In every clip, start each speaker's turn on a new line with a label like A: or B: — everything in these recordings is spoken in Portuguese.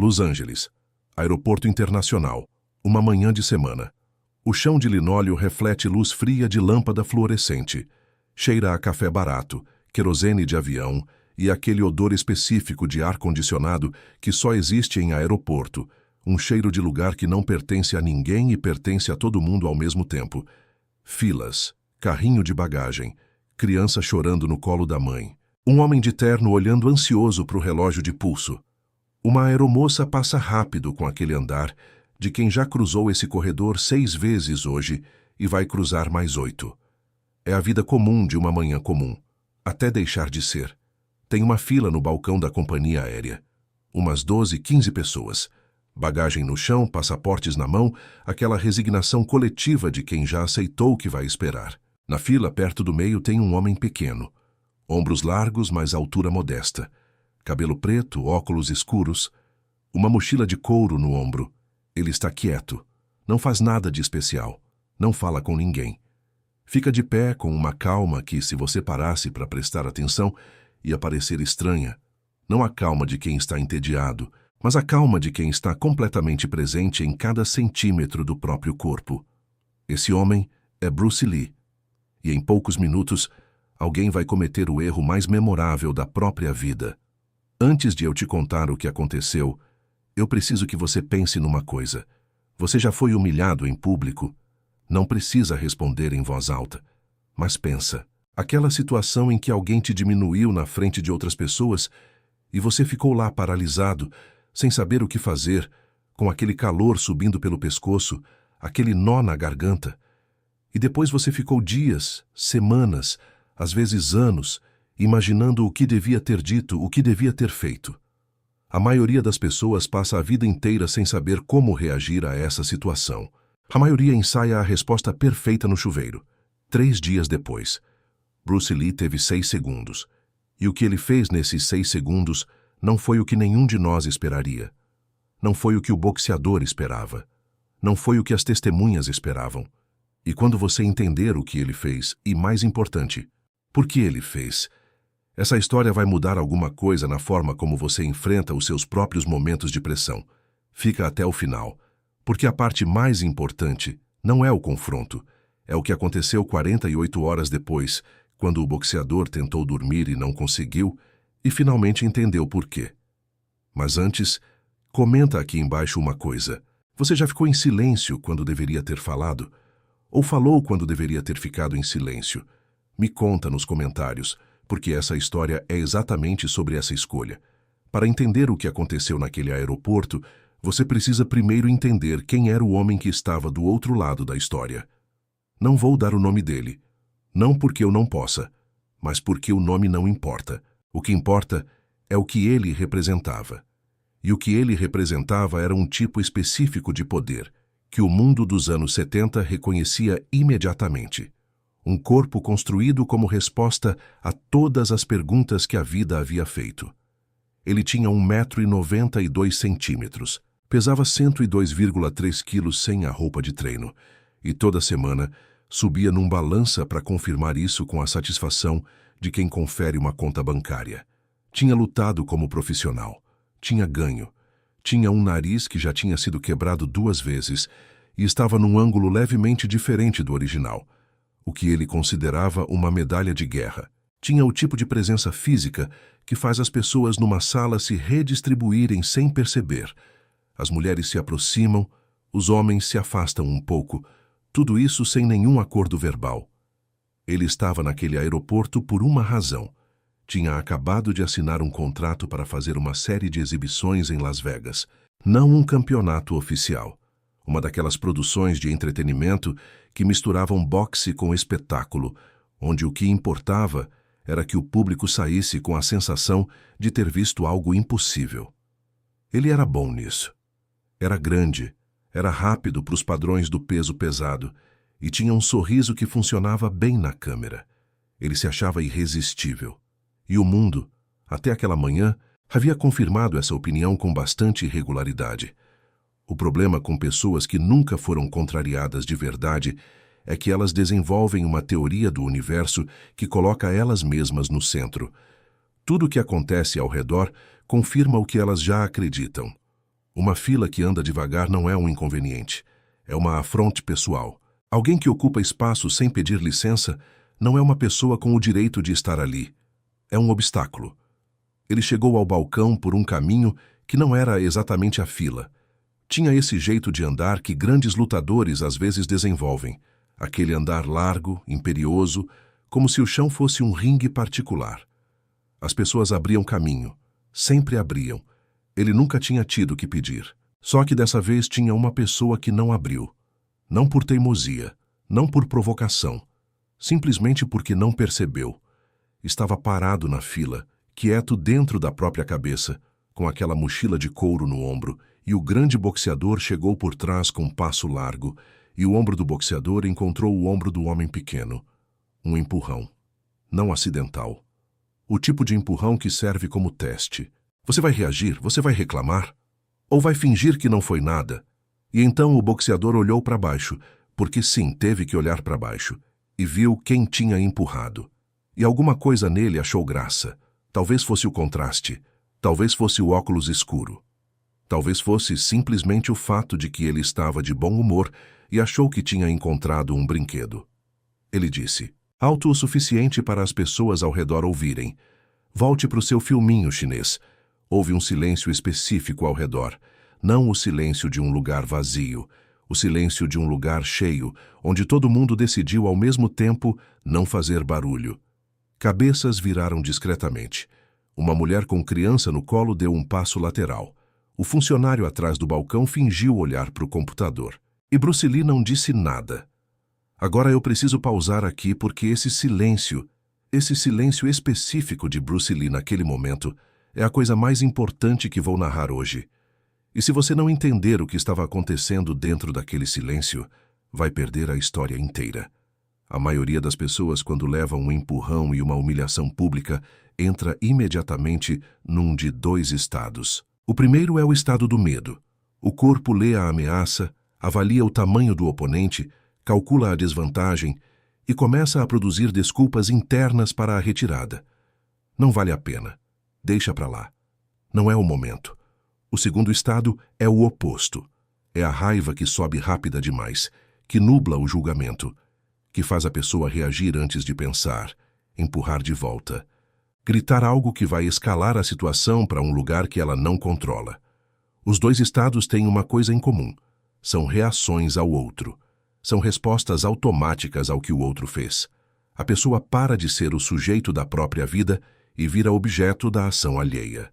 A: Los Angeles. Aeroporto Internacional. Uma manhã de semana. O chão de linóleo reflete luz fria de lâmpada fluorescente. Cheira a café barato, querosene de avião e aquele odor específico de ar-condicionado que só existe em aeroporto. Um cheiro de lugar que não pertence a ninguém e pertence a todo mundo ao mesmo tempo. Filas, carrinho de bagagem, criança chorando no colo da mãe. Um homem de terno olhando ansioso para o relógio de pulso. Uma aeromoça passa rápido com aquele andar de quem já cruzou esse corredor 6 vezes hoje e vai cruzar mais 8. É a vida comum de uma manhã comum, até deixar de ser. Tem uma fila no balcão da companhia aérea. Umas 12, 15 pessoas. Bagagem no chão, passaportes na mão, aquela resignação coletiva de quem já aceitou o que vai esperar. Na fila, perto do meio, tem um homem pequeno. Ombros largos, mas altura modesta. Cabelo preto, óculos escuros. Uma mochila de couro no ombro. Ele está quieto. Não faz nada de especial. Não fala com ninguém. Fica de pé com uma calma que, se você parasse para prestar atenção, ia parecer estranha. Não a calma de quem está entediado, mas a calma de quem está completamente presente em cada centímetro do próprio corpo. Esse homem é Bruce Lee. E em poucos minutos, alguém vai cometer o erro mais memorável da própria vida. Antes de eu te contar o que aconteceu, eu preciso que você pense numa coisa. Você já foi humilhado em público? Não precisa responder em voz alta, mas pensa. Aquela situação em que alguém te diminuiu na frente de outras pessoas e você ficou lá paralisado, sem saber o que fazer, com aquele calor subindo pelo pescoço, aquele nó na garganta. E depois você ficou dias, semanas, às vezes anos, imaginando o que devia ter dito, o que devia ter feito. A maioria das pessoas passa a vida inteira sem saber como reagir a essa situação. A maioria ensaia a resposta perfeita no chuveiro. 3 dias depois, Bruce Lee teve 6 segundos. E o que ele fez nesses 6 segundos não foi o que nenhum de nós esperaria. Não foi o que o boxeador esperava. Não foi o que as testemunhas esperavam. E quando você entender o que ele fez, e mais importante, por que ele fez, essa história vai mudar alguma coisa na forma como você enfrenta os seus próprios momentos de pressão. Fica até o final, porque a parte mais importante não é o confronto, é o que aconteceu 48 horas depois, quando o boxeador tentou dormir e não conseguiu, e finalmente entendeu por quê. Mas antes, comenta aqui embaixo uma coisa. Você já ficou em silêncio quando deveria ter falado? Ou falou quando deveria ter ficado em silêncio? Me conta nos comentários, porque essa história é exatamente sobre essa escolha. Para entender o que aconteceu naquele aeroporto, você precisa primeiro entender quem era o homem que estava do outro lado da história. Não vou dar o nome dele. Não porque eu não possa, mas porque o nome não importa. O que importa é o que ele representava. E o que ele representava era um tipo específico de poder, que o mundo dos anos 70 reconhecia imediatamente. Um corpo construído como resposta a todas as perguntas que a vida havia feito. Ele tinha 1,92 m, pesava 102,3 quilos sem a roupa de treino, e toda semana subia num balança para confirmar isso com a satisfação de quem confere uma conta bancária. Tinha lutado como profissional, tinha ganho, tinha um nariz que já tinha sido quebrado 2 vezes e estava num ângulo levemente diferente do original, o que ele considerava uma medalha de guerra. Tinha o tipo de presença física que faz as pessoas numa sala se redistribuírem sem perceber. As mulheres se aproximam, os homens se afastam um pouco, tudo isso sem nenhum acordo verbal. Ele estava naquele aeroporto por uma razão. Tinha acabado de assinar um contrato para fazer uma série de exibições em Las Vegas, não um campeonato oficial. Uma daquelas produções de entretenimento que misturavam boxe com espetáculo, onde o que importava era que o público saísse com a sensação de ter visto algo impossível. Ele era bom nisso. Era grande, era rápido para os padrões do peso pesado e tinha um sorriso que funcionava bem na câmera. Ele se achava irresistível. E o mundo, até aquela manhã, havia confirmado essa opinião com bastante regularidade. O problema com pessoas que nunca foram contrariadas de verdade é que elas desenvolvem uma teoria do universo que coloca elas mesmas no centro. Tudo o que acontece ao redor confirma o que elas já acreditam. Uma fila que anda devagar não é um inconveniente, é uma afronte pessoal. Alguém que ocupa espaço sem pedir licença não é uma pessoa com o direito de estar ali. É um obstáculo. Ele chegou ao balcão por um caminho que não era exatamente a fila. Tinha esse jeito de andar que grandes lutadores às vezes desenvolvem. Aquele andar largo, imperioso, como se o chão fosse um ringue particular. As pessoas abriam caminho. Sempre abriam. Ele nunca tinha tido que pedir. Só que dessa vez tinha uma pessoa que não abriu. Não por teimosia, não por provocação. Simplesmente porque não percebeu. Estava parado na fila, quieto dentro da própria cabeça, com aquela mochila de couro no ombro, e o grande boxeador chegou por trás com um passo largo, e o ombro do boxeador encontrou o ombro do homem pequeno. Um empurrão. Não acidental. O tipo de empurrão que serve como teste. Você vai reagir? Você vai reclamar? Ou vai fingir que não foi nada? E então o boxeador olhou para baixo, porque sim, teve que olhar para baixo, e viu quem tinha empurrado. E alguma coisa nele achou graça. Talvez fosse o contraste. Talvez fosse o óculos escuro. Talvez fosse simplesmente o fato de que ele estava de bom humor e achou que tinha encontrado um brinquedo. Ele disse, alto o suficiente para as pessoas ao redor ouvirem. Volte para o seu filminho chinês. Houve um silêncio específico ao redor. Não o silêncio de um lugar vazio. O silêncio de um lugar cheio, onde todo mundo decidiu ao mesmo tempo não fazer barulho. Cabeças viraram discretamente. Uma mulher com criança no colo deu um passo lateral. O funcionário atrás do balcão fingiu olhar para o computador. E Bruce Lee não disse nada. Agora eu preciso pausar aqui porque esse silêncio específico de Bruce Lee naquele momento, é a coisa mais importante que vou narrar hoje. E se você não entender o que estava acontecendo dentro daquele silêncio, vai perder a história inteira. A maioria das pessoas, quando levam um empurrão e uma humilhação pública, entra imediatamente num de dois estados. O primeiro é o estado do medo. O corpo lê a ameaça, avalia o tamanho do oponente, calcula a desvantagem e começa a produzir desculpas internas para a retirada. Não vale a pena. Deixa para lá. Não é o momento. O segundo estado é o oposto. É a raiva que sobe rápida demais, que nubla o julgamento, que faz a pessoa reagir antes de pensar, empurrar de volta, gritar algo que vai escalar a situação para um lugar que ela não controla. Os dois estados têm uma coisa em comum. São reações ao outro. São respostas automáticas ao que o outro fez. A pessoa para de ser o sujeito da própria vida e vira objeto da ação alheia.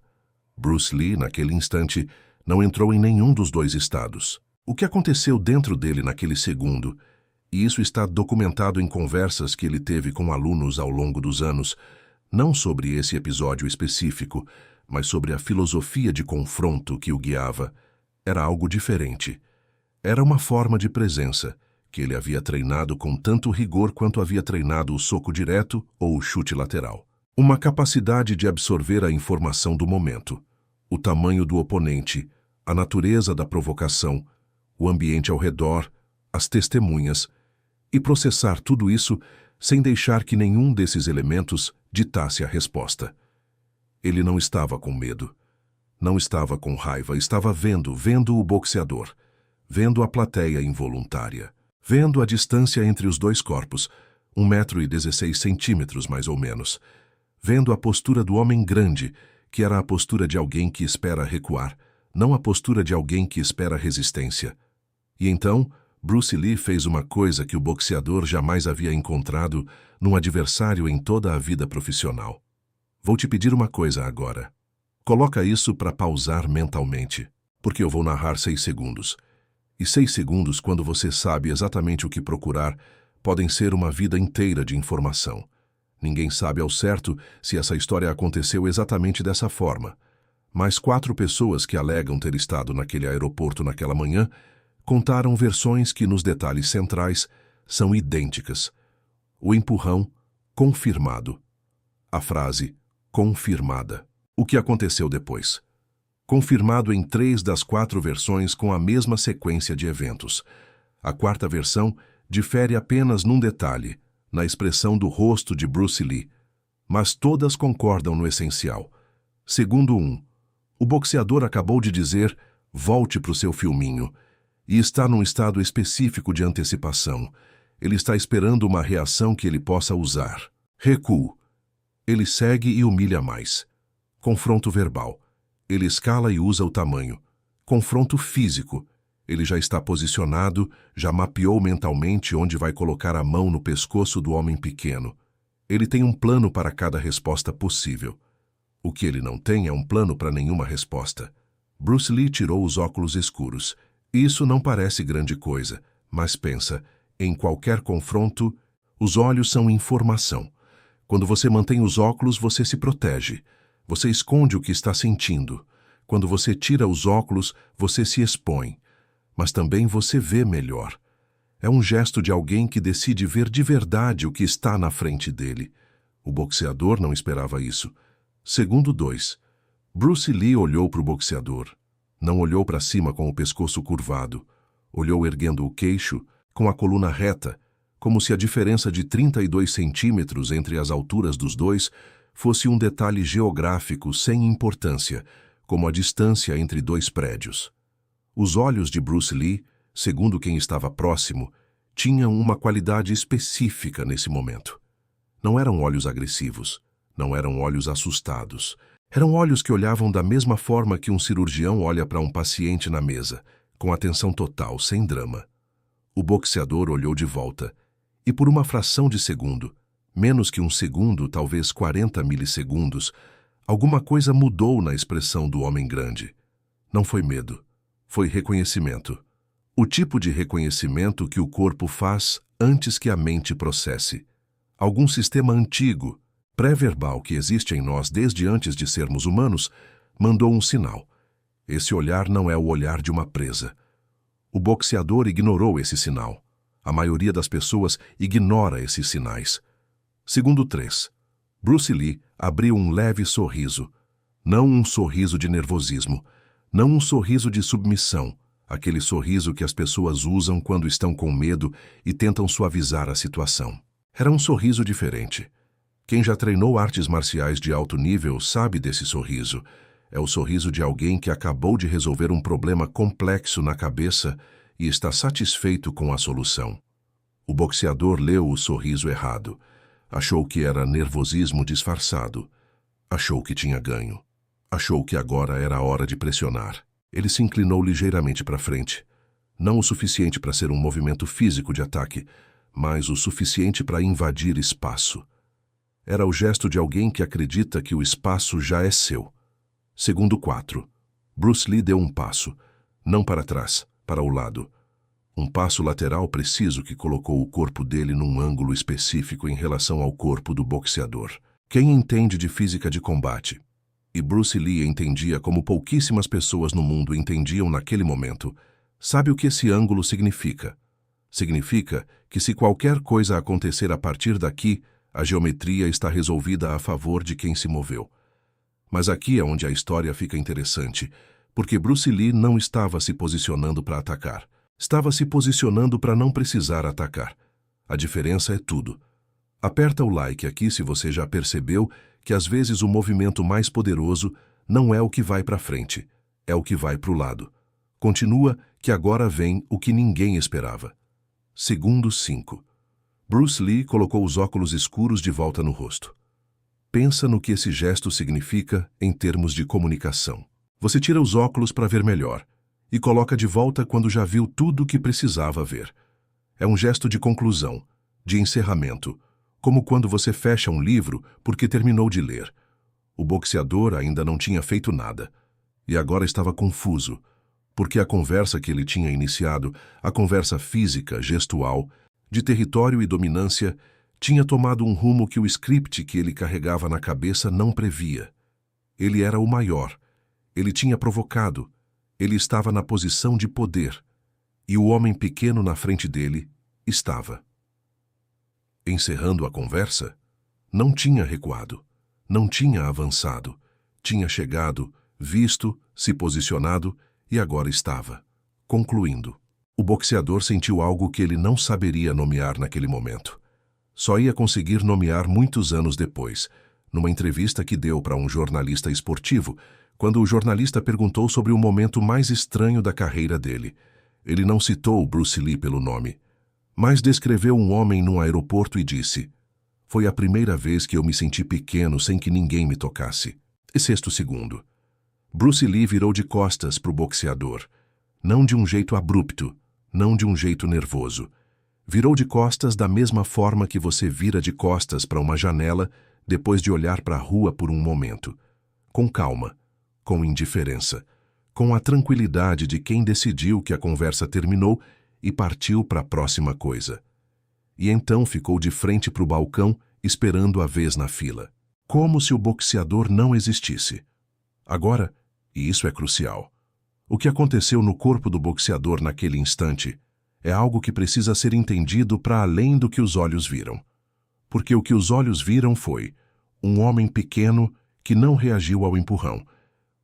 A: Bruce Lee, naquele instante, não entrou em nenhum dos dois estados. O que aconteceu dentro dele naquele segundo, e isso está documentado em conversas que ele teve com alunos ao longo dos anos, não sobre esse episódio específico, mas sobre a filosofia de confronto que o guiava, era algo diferente. Era uma forma de presença, que ele havia treinado com tanto rigor quanto havia treinado o soco direto ou o chute lateral. Uma capacidade de absorver a informação do momento, o tamanho do oponente, a natureza da provocação, o ambiente ao redor, as testemunhas, e processar tudo isso sem deixar que nenhum desses elementos ditasse a resposta. Ele não estava com medo, não estava com raiva, estava vendo o boxeador, vendo a plateia involuntária, vendo a distância entre os dois corpos, 1,16 m mais ou menos, vendo a postura do homem grande, que era a postura de alguém que espera recuar, não a postura de alguém que espera resistência. E então, Bruce Lee fez uma coisa que o boxeador jamais havia encontrado num adversário em toda a vida profissional. Vou te pedir uma coisa agora. Coloca isso para pausar mentalmente, porque eu vou narrar 6 segundos. E 6 segundos, quando você sabe exatamente o que procurar, podem ser uma vida inteira de informação. Ninguém sabe ao certo se essa história aconteceu exatamente dessa forma. Mas 4 pessoas que alegam ter estado naquele aeroporto naquela manhã contaram versões que, nos detalhes centrais, são idênticas. O empurrão, confirmado. A frase, confirmada. O que aconteceu depois? Confirmado em 3 das 4 versões com a mesma sequência de eventos. A 4ª versão difere apenas num detalhe, na expressão do rosto de Bruce Lee, mas todas concordam no essencial. Segundo um, o boxeador acabou de dizer Volte para o seu filminho. E está num estado específico de antecipação. Ele está esperando uma reação que ele possa usar. Recuo. Ele segue e humilha mais. Confronto verbal. Ele escala e usa o tamanho. Confronto físico. Ele já está posicionado, já mapeou mentalmente onde vai colocar a mão no pescoço do homem pequeno. Ele tem um plano para cada resposta possível. O que ele não tem é um plano para nenhuma resposta. Bruce Lee tirou os óculos escuros. Isso não parece grande coisa, mas pensa, em qualquer confronto, os olhos são informação. Quando você mantém os óculos, você se protege. Você esconde o que está sentindo. Quando você tira os óculos, você se expõe. Mas também você vê melhor. É um gesto de alguém que decide ver de verdade o que está na frente dele. O boxeador não esperava isso. Segundo 2. Bruce Lee olhou para o boxeador. Não olhou para cima com o pescoço curvado. Olhou erguendo o queixo, com a coluna reta, como se a diferença de 32 centímetros entre as alturas dos dois fosse um detalhe geográfico sem importância, como a distância entre dois prédios. Os olhos de Bruce Lee, segundo quem estava próximo, tinham uma qualidade específica nesse momento. Não eram olhos agressivos, não eram olhos assustados. Eram olhos que olhavam da mesma forma que um cirurgião olha para um paciente na mesa, com atenção total, sem drama. O boxeador olhou de volta, e por uma fração de segundo, menos que um segundo, talvez 40 milissegundos, alguma coisa mudou na expressão do homem grande. Não foi medo, foi reconhecimento. O tipo de reconhecimento que o corpo faz antes que a mente processe. Algum sistema antigo, pré-verbal que existe em nós desde antes de sermos humanos, mandou um sinal. Esse olhar não é o olhar de uma presa. O boxeador ignorou esse sinal. A maioria das pessoas ignora esses sinais. Segundo 3. Bruce Lee abriu um leve sorriso. Não um sorriso de nervosismo. Não um sorriso de submissão. Aquele sorriso que as pessoas usam quando estão com medo e tentam suavizar a situação. Era um sorriso diferente. Quem já treinou artes marciais de alto nível sabe desse sorriso. É o sorriso de alguém que acabou de resolver um problema complexo na cabeça e está satisfeito com a solução. O boxeador leu o sorriso errado. Achou que era nervosismo disfarçado. Achou que tinha ganho. Achou que agora era a hora de pressionar. Ele se inclinou ligeiramente para frente. Não o suficiente para ser um movimento físico de ataque, mas o suficiente para invadir espaço. Era o gesto de alguém que acredita que o espaço já é seu. Segundo 4. Bruce Lee deu um passo, não para trás, para o lado. Um passo lateral preciso que colocou o corpo dele num ângulo específico em relação ao corpo do boxeador. Quem entende de física de combate? E Bruce Lee entendia como pouquíssimas pessoas no mundo entendiam naquele momento. Sabe o que esse ângulo significa? Significa que se qualquer coisa acontecer a partir daqui, a geometria está resolvida a favor de quem se moveu. Mas aqui é onde a história fica interessante, porque Bruce Lee não estava se posicionando para atacar. Estava se posicionando para não precisar atacar. A diferença é tudo. Aperta o like aqui se você já percebeu que às vezes o movimento mais poderoso não é o que vai para frente, é o que vai para o lado. Continua que agora vem o que ninguém esperava. Segundo 5. Bruce Lee colocou os óculos escuros de volta no rosto. Pensa no que esse gesto significa em termos de comunicação. Você tira os óculos para ver melhor e coloca de volta quando já viu tudo o que precisava ver. É um gesto de conclusão, de encerramento, como quando você fecha um livro porque terminou de ler. O boxeador ainda não tinha feito nada e agora estava confuso, porque a conversa que ele tinha iniciado, a conversa física, gestual, de território e dominância, tinha tomado um rumo que o script que ele carregava na cabeça não previa. Ele era o maior. Ele tinha provocado. Ele estava na posição de poder. E o homem pequeno na frente dele estava. Encerrando a conversa, não tinha recuado. Não tinha avançado. Tinha chegado, visto, se posicionado e agora estava. Concluindo. O boxeador sentiu algo que ele não saberia nomear naquele momento. Só ia conseguir nomear muitos anos depois, numa entrevista que deu para um jornalista esportivo, Quando o jornalista perguntou sobre o momento mais estranho da carreira dele, ele não citou Bruce Lee pelo nome, mas descreveu um homem num aeroporto e disse: "Foi a primeira vez que eu me senti pequeno sem que ninguém me tocasse." E sexto segundo. Bruce Lee virou de costas para o boxeador. Não de um jeito abrupto, não de um jeito nervoso. Virou de costas da mesma forma que você vira de costas para uma janela depois de olhar para a rua por um momento. Com calma, com indiferença, com a tranquilidade de quem decidiu que a conversa terminou e partiu para a próxima coisa. E então ficou de frente para o balcão, esperando a vez na fila. Como se o boxeador não existisse. Agora, e isso é crucial, o que aconteceu no corpo do boxeador naquele instante é algo que precisa ser entendido para além do que os olhos viram. Porque o que os olhos viram foi um homem pequeno que não reagiu ao empurrão.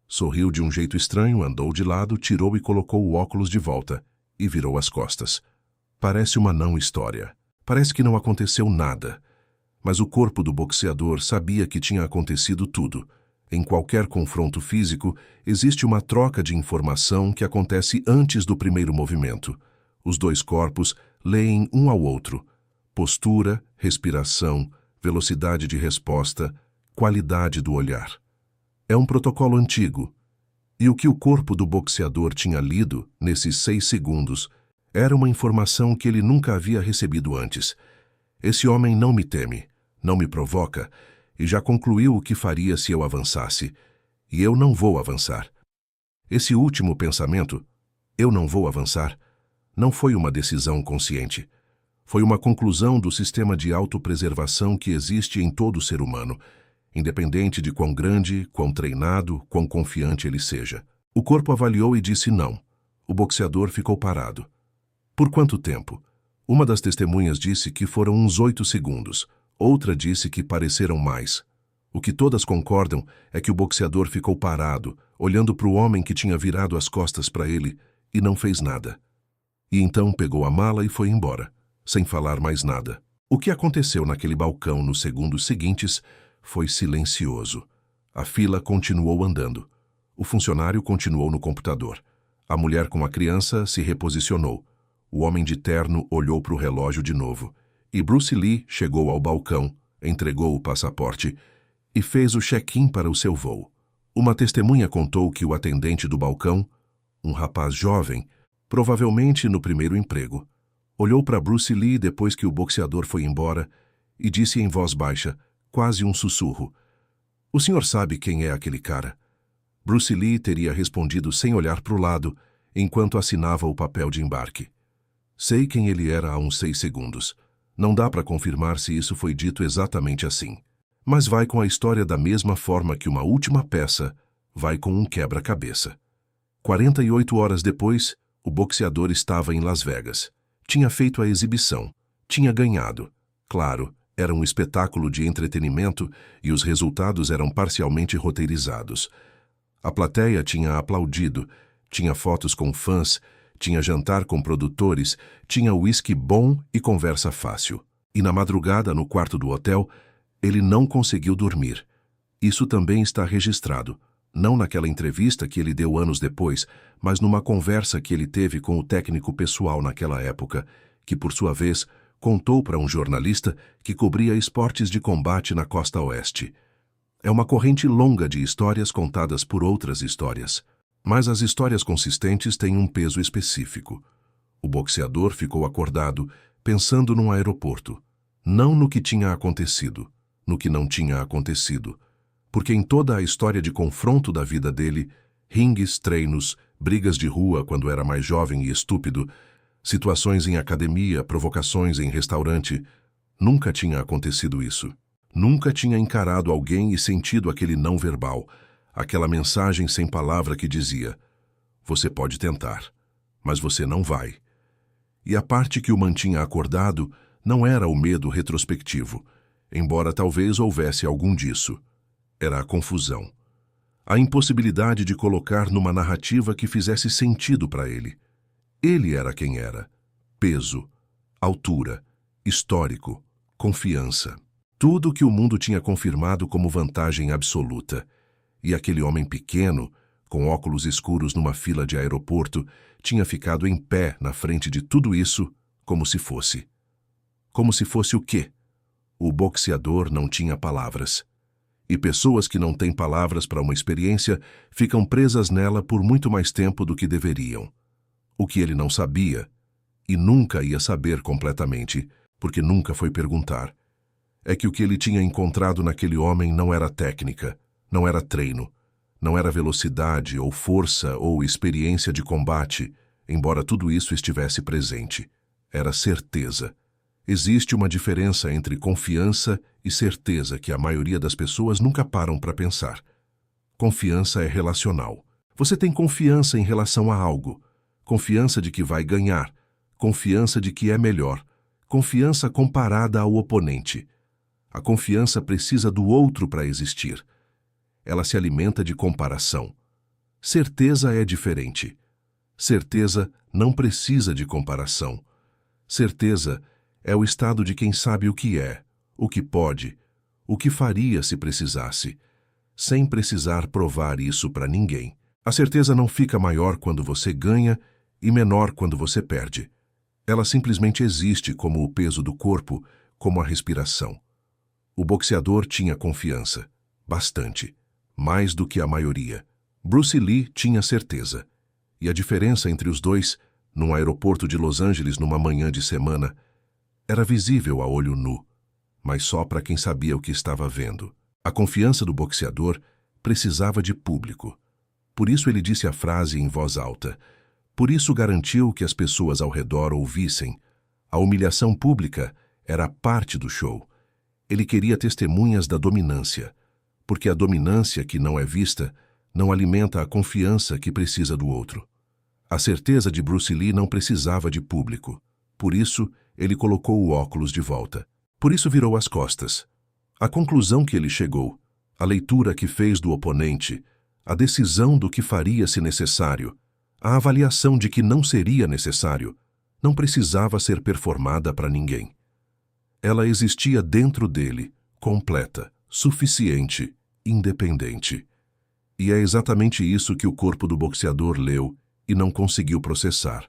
A: Sorriu de um jeito estranho, andou de lado, tirou e colocou o óculos de volta e virou as costas. Parece uma não história. Parece que não aconteceu nada. Mas o corpo do boxeador sabia que tinha acontecido tudo. Em qualquer confronto físico, existe uma troca de informação que acontece antes do primeiro movimento. Os dois corpos leem um ao outro. Postura, respiração, velocidade de resposta, qualidade do olhar. É um protocolo antigo. E o que o corpo do boxeador tinha lido, nesses 6 segundos, era uma informação que ele nunca havia recebido antes. Esse homem não me teme, não me provoca, e já concluiu o que faria se eu avançasse. E eu não vou avançar. Esse último pensamento, eu não vou avançar, não foi uma decisão consciente. Foi uma conclusão do sistema de autopreservação que existe em todo ser humano, independente de quão grande, quão treinado, quão confiante ele seja. O corpo avaliou e disse não. O boxeador ficou parado. Por quanto tempo? Uma das testemunhas disse que foram uns 8 segundos. Outra disse que pareceram mais. O que todas concordam é que o boxeador ficou parado, olhando para o homem que tinha virado as costas para ele e não fez nada. E então pegou a mala e foi embora, sem falar mais nada. O que aconteceu naquele balcão nos segundos seguintes foi silencioso. A fila continuou andando. O funcionário continuou no computador. A mulher com a criança se reposicionou. O homem de terno olhou para o relógio de novo. E Bruce Lee chegou ao balcão, entregou o passaporte e fez o check-in para o seu voo. Uma testemunha contou que o atendente do balcão, um rapaz jovem, provavelmente no primeiro emprego, olhou para Bruce Lee depois que o boxeador foi embora e disse em voz baixa, quase um sussurro: "O senhor sabe quem é aquele cara?" Bruce Lee teria respondido sem olhar para o lado, enquanto assinava o papel de embarque. "Sei quem ele era há uns 6 segundos. Não dá para confirmar se isso foi dito exatamente assim. Mas vai com a história da mesma forma que uma última peça vai com um quebra-cabeça." 48 horas depois, o boxeador estava em Las Vegas. Tinha feito a exibição. Tinha ganhado. Claro, era um espetáculo de entretenimento e os resultados eram parcialmente roteirizados. A plateia tinha aplaudido, tinha fotos com fãs, tinha jantar com produtores, tinha uísque bom e conversa fácil. E na madrugada, no quarto do hotel, ele não conseguiu dormir. Isso também está registrado. Não naquela entrevista que ele deu anos depois, mas numa conversa que ele teve com o técnico pessoal naquela época, que, por sua vez, contou para um jornalista que cobria esportes de combate na costa oeste. É uma corrente longa de histórias contadas por outras histórias. Mas as histórias consistentes têm um peso específico. O boxeador ficou acordado, pensando num aeroporto. Não no que tinha acontecido, no que não tinha acontecido. Porque em toda a história de confronto da vida dele, ringues, treinos, brigas de rua quando era mais jovem e estúpido, situações em academia, provocações em restaurante, nunca tinha acontecido isso. Nunca tinha encarado alguém e sentido aquele não verbal, aquela mensagem sem palavra que dizia: "Você pode tentar, mas você não vai." E a parte que o mantinha acordado não era o medo retrospectivo, embora talvez houvesse algum disso. Era a confusão. A impossibilidade de colocar numa narrativa que fizesse sentido para ele. Ele era quem era. Peso, altura, histórico, confiança. Tudo que o mundo tinha confirmado como vantagem absoluta. E aquele homem pequeno, com óculos escuros numa fila de aeroporto, tinha ficado em pé na frente de tudo isso, como se fosse. Como se fosse o quê? O boxeador não tinha palavras. E pessoas que não têm palavras para uma experiência ficam presas nela por muito mais tempo do que deveriam. O que ele não sabia, e nunca ia saber completamente, porque nunca foi perguntar, é que o que ele tinha encontrado naquele homem não era técnica, não era treino, não era velocidade ou força ou experiência de combate, embora tudo isso estivesse presente. Era certeza. Existe uma diferença entre confiança e certeza que a maioria das pessoas nunca param para pensar. Confiança é relacional. Você tem confiança em relação a algo. Confiança de que vai ganhar. Confiança de que é melhor. Confiança comparada ao oponente. A confiança precisa do outro para existir. Ela se alimenta de comparação. Certeza é diferente. Certeza não precisa de comparação. Certeza é o estado de quem sabe o que é, o que pode, o que faria se precisasse, sem precisar provar isso para ninguém. A certeza não fica maior quando você ganha e menor quando você perde. Ela simplesmente existe como o peso do corpo, como a respiração. O boxeador tinha confiança, bastante, mais do que a maioria. Bruce Lee tinha certeza. E a diferença entre os dois, num aeroporto de Los Angeles numa manhã de semana, era visível a olho nu, mas só para quem sabia o que estava vendo. A confiança do boxeador precisava de público. Por isso ele disse a frase em voz alta. Por isso garantiu que as pessoas ao redor ouvissem. A humilhação pública era parte do show. Ele queria testemunhas da dominância, porque a dominância que não é vista não alimenta a confiança que precisa do outro. A certeza de Bruce Lee não precisava de público. Por isso, ele colocou o óculos de volta. Por isso virou as costas. A conclusão que ele chegou, a leitura que fez do oponente, a decisão do que faria se necessário, a avaliação de que não seria necessário, não precisava ser performada para ninguém. Ela existia dentro dele, completa, suficiente, independente. E é exatamente isso que o corpo do boxeador leu e não conseguiu processar.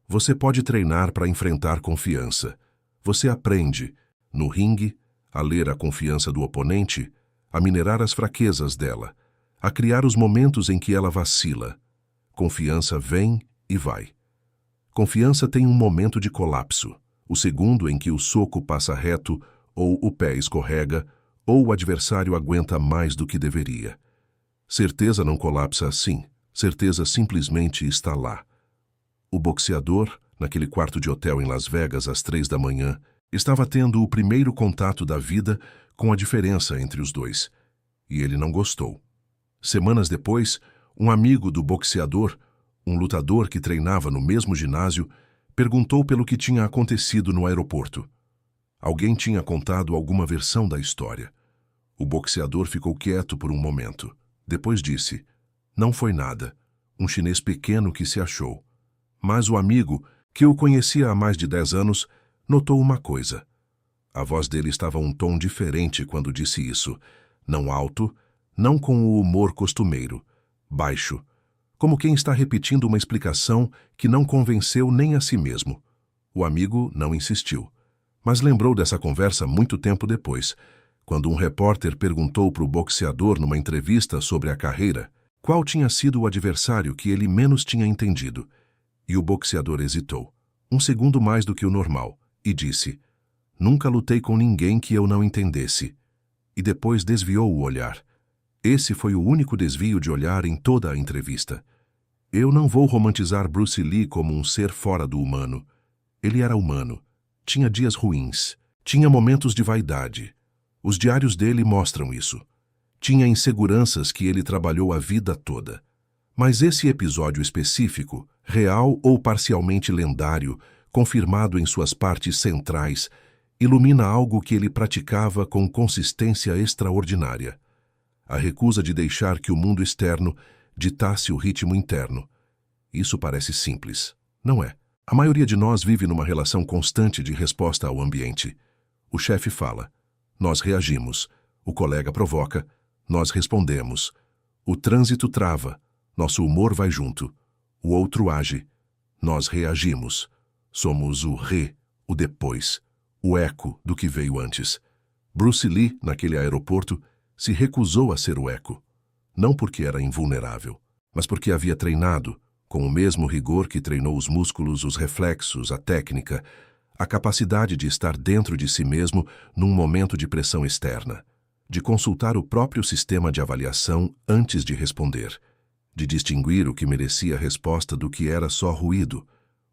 A: Você pode treinar para enfrentar confiança. Você aprende, no ringue, a ler a confiança do oponente, a minerar as fraquezas dela, a criar os momentos em que ela vacila. Confiança vem e vai. Confiança tem um momento de colapso, o segundo em que o soco passa reto, ou o pé escorrega, ou o adversário aguenta mais do que deveria. Certeza não colapsa assim. Certeza simplesmente está lá. O boxeador, naquele quarto de hotel em Las Vegas às 3 da manhã, estava tendo o primeiro contato da vida com a diferença entre os dois. E ele não gostou. Semanas depois, um amigo do boxeador, um lutador que treinava no mesmo ginásio, perguntou pelo que tinha acontecido no aeroporto. Alguém tinha contado alguma versão da história. O boxeador ficou quieto por um momento. Depois disse, não foi nada, um chinês pequeno que se achou. Mas o amigo, que o conhecia há mais de 10 anos, notou uma coisa. A voz dele estava um tom diferente quando disse isso, não alto, não com o humor costumeiro, baixo, como quem está repetindo uma explicação que não convenceu nem a si mesmo. O amigo não insistiu, mas lembrou dessa conversa muito tempo depois, quando um repórter perguntou para o boxeador numa entrevista sobre a carreira qual tinha sido o adversário que ele menos tinha entendido. E o boxeador hesitou, um segundo mais do que o normal, e disse, nunca lutei com ninguém que eu não entendesse. E depois desviou o olhar. Esse foi o único desvio de olhar em toda a entrevista. Eu não vou romantizar Bruce Lee como um ser fora do humano. Ele era humano. Tinha dias ruins. Tinha momentos de vaidade. Os diários dele mostram isso. Tinha inseguranças que ele trabalhou a vida toda. Mas esse episódio específico, real ou parcialmente lendário, confirmado em suas partes centrais, ilumina algo que ele praticava com consistência extraordinária. A recusa de deixar que o mundo externo ditasse o ritmo interno. Isso parece simples, não é? A maioria de nós vive numa relação constante de resposta ao ambiente. O chefe fala, nós reagimos. O colega provoca, nós respondemos. O trânsito trava, nosso humor vai junto. O outro age, nós reagimos. Somos o o depois, o eco do que veio antes. Bruce Lee, naquele aeroporto, se recusou a ser o eco. Não porque era invulnerável, mas porque havia treinado, com o mesmo rigor que treinou os músculos, os reflexos, a técnica, a capacidade de estar dentro de si mesmo num momento de pressão externa, de consultar o próprio sistema de avaliação antes de responder, de distinguir o que merecia resposta do que era só ruído.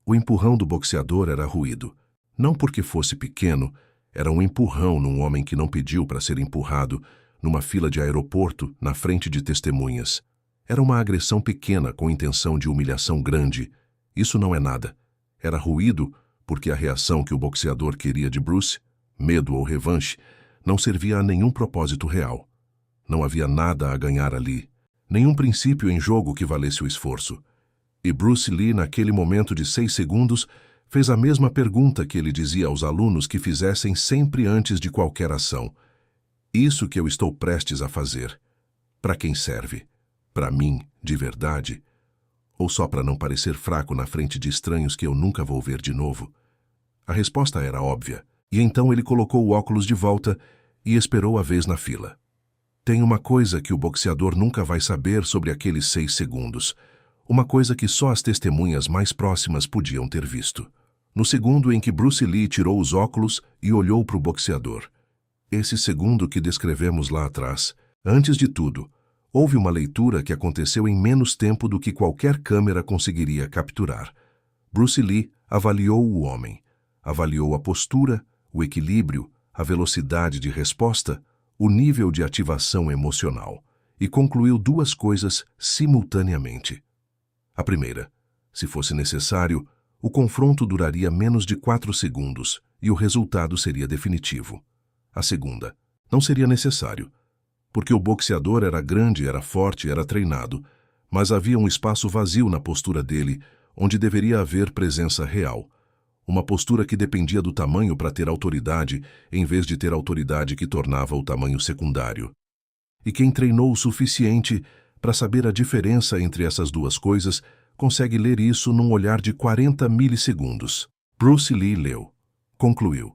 A: O empurrão do boxeador era ruído. Não porque fosse pequeno, era um empurrão num homem que não pediu para ser empurrado, numa fila de aeroporto, na frente de testemunhas. Era uma agressão pequena com intenção de humilhação grande. Isso não é nada. Era ruído porque a reação que o boxeador queria de Bruce, medo ou revanche, não servia a nenhum propósito real. Não havia nada a ganhar ali, nenhum princípio em jogo que valesse o esforço. E Bruce Lee, naquele momento de 6 segundos, fez a mesma pergunta que ele dizia aos alunos que fizessem sempre antes de qualquer ação. Isso que eu estou prestes a fazer, para quem serve? Para mim, de verdade? Ou só para não parecer fraco na frente de estranhos que eu nunca vou ver de novo? A resposta era óbvia, e então ele colocou o óculos de volta e esperou a vez na fila. Tem uma coisa que o boxeador nunca vai saber sobre aqueles 6 segundos, uma coisa que só as testemunhas mais próximas podiam ter visto. No segundo em que Bruce Lee tirou os óculos e olhou para o boxeador. Esse segundo que descrevemos lá atrás, antes de tudo, houve uma leitura que aconteceu em menos tempo do que qualquer câmera conseguiria capturar. Bruce Lee avaliou o homem, avaliou a postura, o equilíbrio, a velocidade de resposta, o nível de ativação emocional, e concluiu 2 coisas simultaneamente. A primeira, se fosse necessário, o confronto duraria menos de 4 segundos e o resultado seria definitivo. A segunda, não seria necessário, porque o boxeador era grande, era forte, era treinado, mas havia um espaço vazio na postura dele, onde deveria haver presença real. Uma postura que dependia do tamanho para ter autoridade, em vez de ter autoridade que tornava o tamanho secundário. E quem treinou o suficiente para saber a diferença entre essas 2 coisas, consegue ler isso num olhar de 40 milissegundos. Bruce Lee leu, concluiu,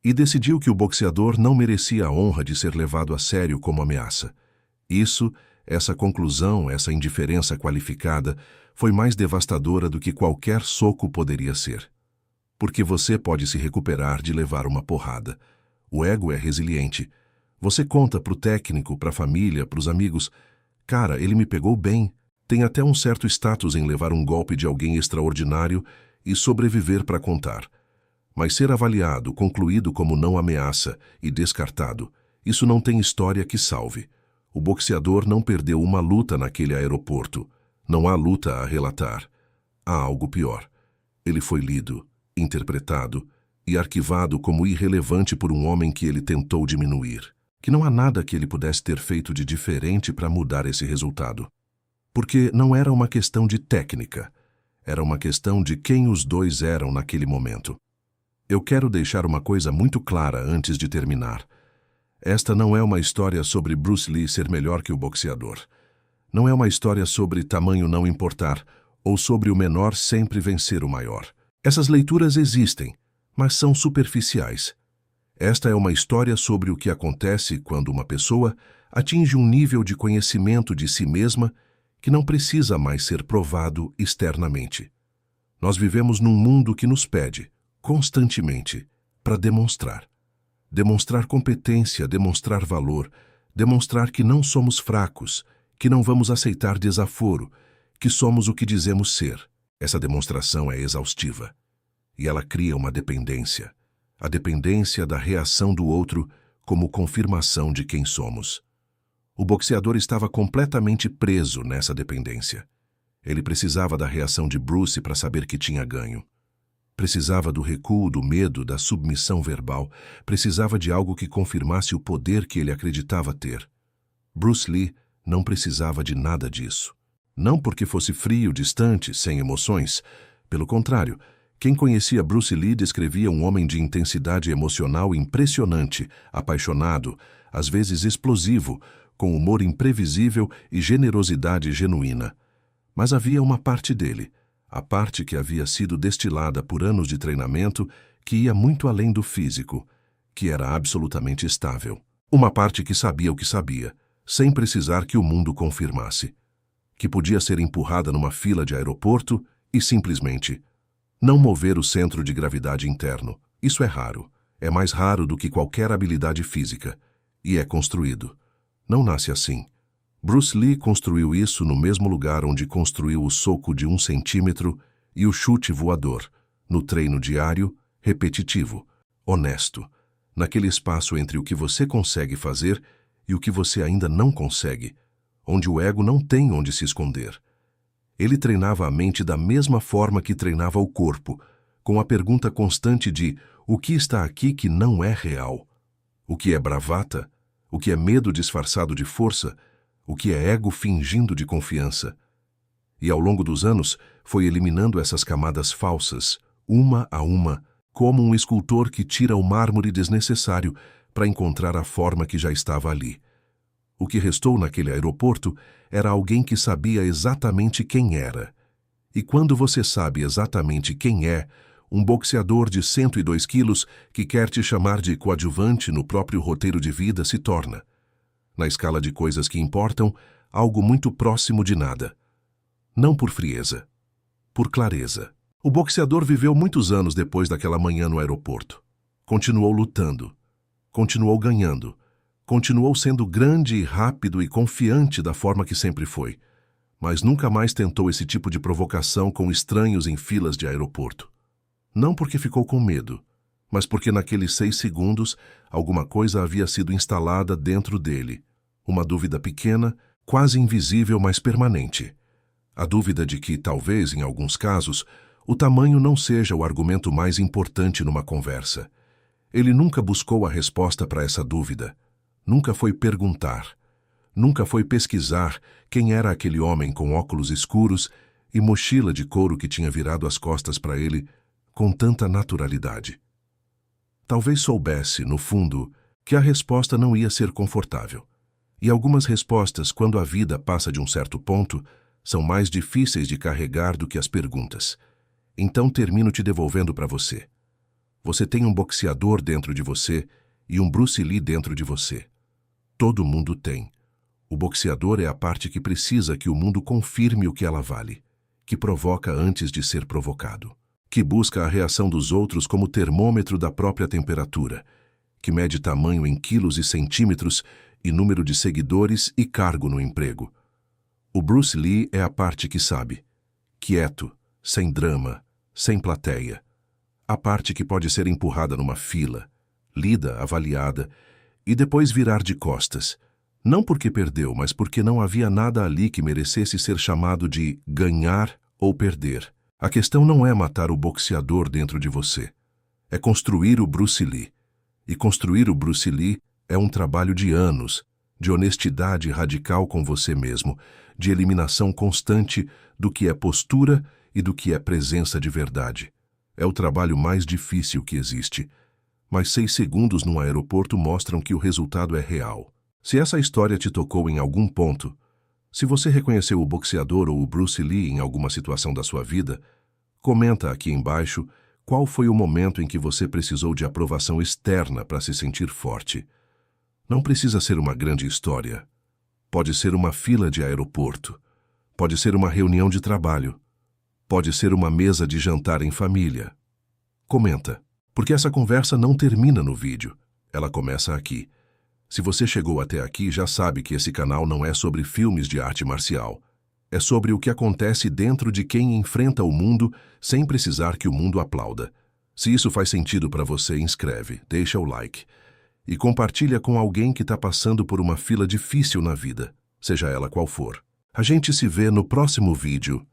A: e decidiu que o boxeador não merecia a honra de ser levado a sério como ameaça. Essa conclusão, essa indiferença qualificada, foi mais devastadora do que qualquer soco poderia ser. Porque você pode se recuperar de levar uma porrada. O ego é resiliente. Você conta para o técnico, para a família, para os amigos. Cara, ele me pegou bem. Tem até um certo status em levar um golpe de alguém extraordinário e sobreviver para contar. Mas ser avaliado, concluído como não ameaça e descartado, isso não tem história que salve. O boxeador não perdeu uma luta naquele aeroporto. Não há luta a relatar. Há algo pior. Ele foi lido, interpretado e arquivado como irrelevante por um homem que ele tentou diminuir. Que não há nada que ele pudesse ter feito de diferente para mudar esse resultado. Porque não era uma questão de técnica. Era uma questão de quem os dois eram naquele momento. Eu quero deixar uma coisa muito clara antes de terminar. Esta não é uma história sobre Bruce Lee ser melhor que o boxeador. Não é uma história sobre tamanho não importar ou sobre o menor sempre vencer o maior. Essas leituras existem, mas são superficiais. Esta é uma história sobre o que acontece quando uma pessoa atinge um nível de conhecimento de si mesma que não precisa mais ser provado externamente. Nós vivemos num mundo que nos pede, constantemente, para demonstrar. Demonstrar competência, demonstrar valor, demonstrar que não somos fracos, que não vamos aceitar desaforo, que somos o que dizemos ser. Essa demonstração é exaustiva. E ela cria uma dependência. A dependência da reação do outro como confirmação de quem somos. O boxeador estava completamente preso nessa dependência. Ele precisava da reação de Bruce para saber que tinha ganho. Precisava do recuo, do medo, da submissão verbal. Precisava de algo que confirmasse o poder que ele acreditava ter. Bruce Lee não precisava de nada disso. Não porque fosse frio, distante, sem emoções. Pelo contrário, quem conhecia Bruce Lee descrevia um homem de intensidade emocional impressionante, apaixonado, às vezes explosivo, com humor imprevisível e generosidade genuína. Mas havia uma parte dele, a parte que havia sido destilada por anos de treinamento, que ia muito além do físico, que era absolutamente estável. Uma parte que sabia o que sabia, sem precisar que o mundo confirmasse. Que podia ser empurrada numa fila de aeroporto e simplesmente não mover o centro de gravidade interno. Isso é raro. É mais raro do que qualquer habilidade física. E é construído. Não nasce assim. Bruce Lee construiu isso no mesmo lugar onde construiu o soco de 1 centímetro e o chute voador, no treino diário, repetitivo, honesto, naquele espaço entre o que você consegue fazer e o que você ainda não consegue, onde o ego não tem onde se esconder. Ele treinava a mente da mesma forma que treinava o corpo, com a pergunta constante de o que está aqui que não é real? O que é bravata? O que é medo disfarçado de força? O que é ego fingindo de confiança? E ao longo dos anos, foi eliminando essas camadas falsas, uma a uma, como um escultor que tira o mármore desnecessário para encontrar a forma que já estava ali. O que restou naquele aeroporto era alguém que sabia exatamente quem era. E quando você sabe exatamente quem é, um boxeador de 102 quilos que quer te chamar de coadjuvante no próprio roteiro de vida se torna, na escala de coisas que importam, algo muito próximo de nada. Não por frieza, por clareza. O boxeador viveu muitos anos depois daquela manhã no aeroporto. Continuou lutando, continuou ganhando, continuou sendo grande e rápido e confiante da forma que sempre foi, mas nunca mais tentou esse tipo de provocação com estranhos em filas de aeroporto. Não porque ficou com medo, mas porque naqueles 6 segundos alguma coisa havia sido instalada dentro dele. Uma dúvida pequena, quase invisível, mas permanente. A dúvida de que, talvez, em alguns casos, o tamanho não seja o argumento mais importante numa conversa. Ele nunca buscou a resposta para essa dúvida. Nunca foi perguntar. Nunca foi pesquisar quem era aquele homem com óculos escuros e mochila de couro que tinha virado as costas para ele com tanta naturalidade. Talvez soubesse, no fundo, que a resposta não ia ser confortável. E algumas respostas, quando a vida passa de um certo ponto, são mais difíceis de carregar do que as perguntas. Então termino te devolvendo para você. Você tem um boxeador dentro de você e um Bruce Lee dentro de você. Todo mundo tem. O boxeador é a parte que precisa que o mundo confirme o que ela vale, que provoca antes de ser provocado, que busca a reação dos outros como termômetro da própria temperatura, que mede tamanho em quilos e centímetros e número de seguidores e cargo no emprego. O Bruce Lee é a parte que sabe, quieto, sem drama, sem plateia. A parte que pode ser empurrada numa fila, lida, avaliada, e depois virar de costas. Não porque perdeu, mas porque não havia nada ali que merecesse ser chamado de ganhar ou perder. A questão não é matar o boxeador dentro de você. É construir o Bruce Lee. E construir o Bruce Lee é um trabalho de anos, de honestidade radical com você mesmo, de eliminação constante do que é postura e do que é presença de verdade. É o trabalho mais difícil que existe. Mas 6 segundos num aeroporto mostram que o resultado é real. Se essa história te tocou em algum ponto, se você reconheceu o boxeador ou o Bruce Lee em alguma situação da sua vida, comenta aqui embaixo qual foi o momento em que você precisou de aprovação externa para se sentir forte. Não precisa ser uma grande história. Pode ser uma fila de aeroporto. Pode ser uma reunião de trabalho. Pode ser uma mesa de jantar em família. Comenta, porque essa conversa não termina no vídeo. Ela começa aqui. Se você chegou até aqui, já sabe que esse canal não é sobre filmes de arte marcial. É sobre o que acontece dentro de quem enfrenta o mundo sem precisar que o mundo aplauda. Se isso faz sentido para você, inscreve, deixa o like. E compartilha com alguém que está passando por uma fila difícil na vida, seja ela qual for. A gente se vê no próximo vídeo.